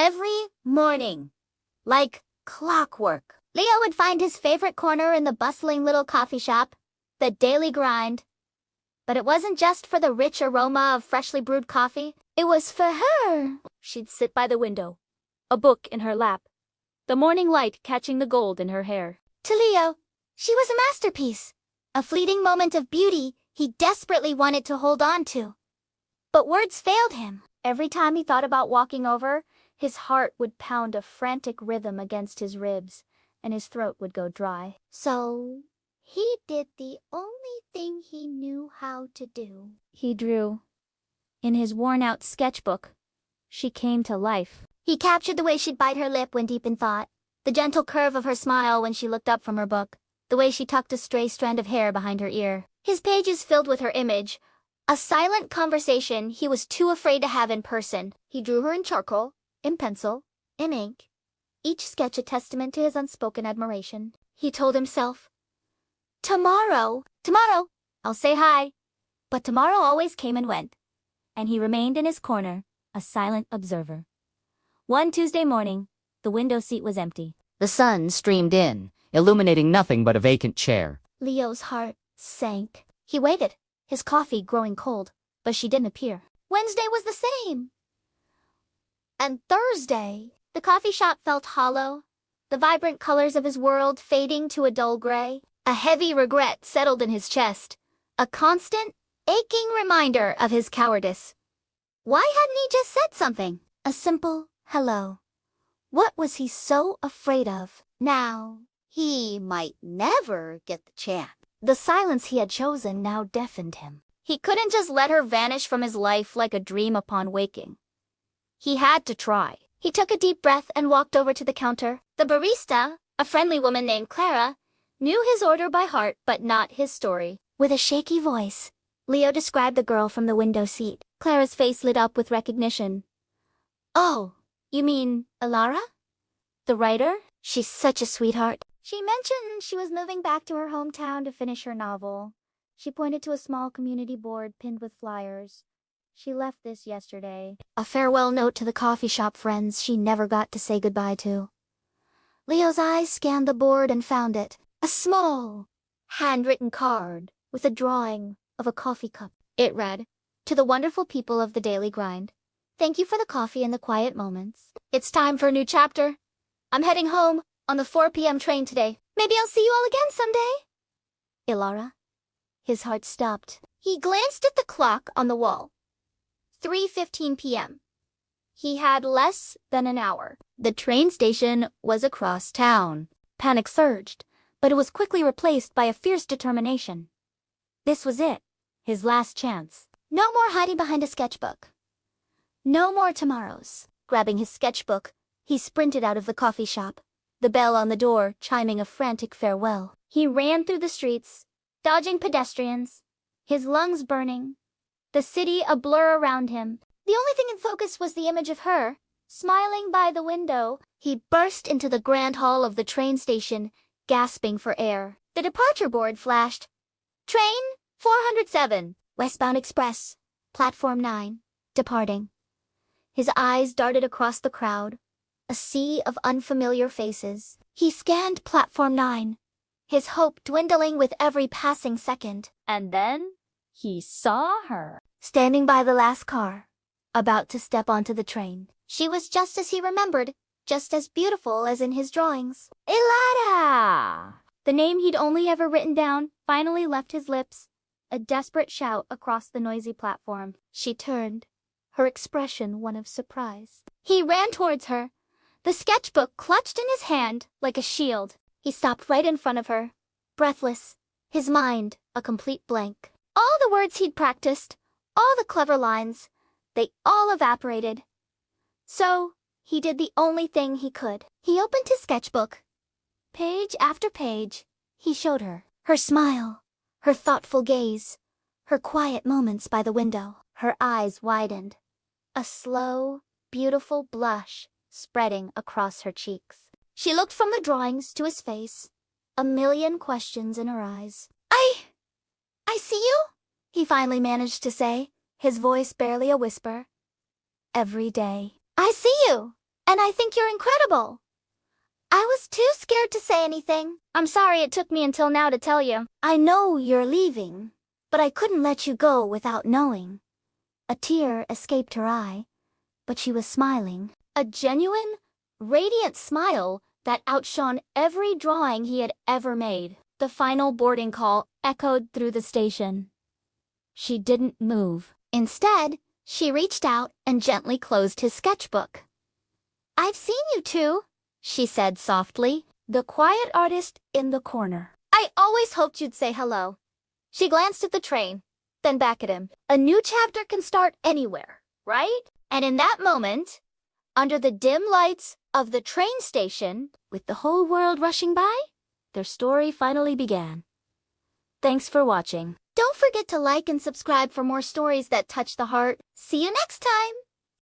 Every morning, like clockwork, Leo would find his favorite corner in the bustling little coffee shop, the Daily Grind. But it wasn't just for the rich aroma of freshly brewed coffee, it was for her. She'd sit by the window, a book in her lap, the morning light catching the gold in her hair. To Leo, she was a masterpiece, a fleeting moment of beauty he desperately wanted to hold on to. But words failed him. Every time he thought about walking over, his heart would pound a frantic rhythm against his ribs, and his throat would go dry. So he did the only thing he knew how to do. He drew. In his worn-out sketchbook, she came to life. He captured the way she'd bite her lip when deep in thought, the gentle curve of her smile when she looked up from her book, the way she tucked a stray strand of hair behind her ear. His pages filled with her image, a silent conversation he was too afraid to have in person. He drew her in charcoal, in pencil, in ink, each sketch a testament to his unspoken admiration. He told himself, tomorrow, I'll say hi. But tomorrow always came and went, and he remained in his corner, a silent observer. One Tuesday morning, the window seat was empty. The sun streamed in, illuminating nothing but a vacant chair. Leo's heart sank. He waited, his coffee growing cold, but she didn't appear. Wednesday was the same. And Thursday, the coffee shop felt hollow, the vibrant colors of his world fading to a dull gray. A heavy regret settled in his chest, a constant, aching reminder of his cowardice. Why hadn't he just said something? A simple hello. What was he so afraid of? Now, he might never get the chance. The silence he had chosen now deafened him. He couldn't just let her vanish from his life like a dream upon waking. He had to try. He took a deep breath and walked over to the counter. The barista, a friendly woman named Clara, knew his order by heart but not his story. With a shaky voice, Leo described the girl from the window seat. Clara's face lit up with recognition. Oh, you mean Ilara? The writer? She's such a sweetheart. She mentioned she was moving back to her hometown to finish her novel. She pointed to a small community board pinned with flyers. She left this yesterday. A farewell note to the coffee shop friends she never got to say goodbye to. Leo's eyes scanned the board and found it. A small, handwritten card with a drawing of a coffee cup. It read, "To the wonderful people of the Daily Grind, thank you for the coffee and the quiet moments. It's time for a new chapter. I'm heading home on the 4 p.m. train today. Maybe I'll see you all again someday." Ilara? His heart stopped. He glanced at the clock on the wall. 3:15 p.m. He had less than an hour. The train station was across town. Panic surged, but it was quickly replaced by a fierce determination. This was it, his last chance. No more hiding behind a sketchbook. No more tomorrows. Grabbing his sketchbook, he sprinted out of the coffee shop, the bell on the door chiming a frantic farewell. He ran through the streets, dodging pedestrians, his lungs burning, the city a blur around him. The only thing in focus was the image of her, smiling by the window. He burst into the grand hall of the train station, gasping for air. The departure board flashed. Train 407, westbound express, platform 9, departing. His eyes darted across the crowd, a sea of unfamiliar faces. He scanned platform 9, his hope dwindling with every passing second. And then he saw her. Standing by the last car, about to step onto the train. She was just as he remembered, just as beautiful as in his drawings. Ilara! The name he'd only ever written down finally left his lips, a desperate shout across the noisy platform. She turned, her expression one of surprise. He ran towards her, the sketchbook clutched in his hand like a shield. He stopped right in front of her, breathless, his mind a complete blank. All the words he'd practiced, all the clever lines, they all evaporated. So, he did the only thing he could. He opened his sketchbook. Page after page, he showed her. Her smile, her thoughtful gaze, her quiet moments by the window. Her eyes widened. A slow, beautiful blush spreading across her cheeks. She looked from the drawings to his face, a million questions in her eyes. I see you?" he finally managed to say, his voice barely a whisper. "Every day." "I see you," And I think you're incredible. I was too scared to say anything. I'm sorry it took me until now to tell you. I know you're leaving, but I couldn't let you go without knowing. A tear escaped her eye, but she was smiling. A genuine, radiant smile that outshone every drawing he had ever made. The final boarding call echoed through the station. She didn't move. Instead, she reached out and gently closed his sketchbook. I've seen you two, she said softly, the quiet artist in the corner. I always hoped you'd say hello. She glanced at the train, then back at him. A new chapter can start anywhere, right? And in that moment, under the dim lights of the train station, With the whole world rushing by, their story finally began. Thanks for watching. don't forget to like and subscribe for more stories that touch the heart. See you next time!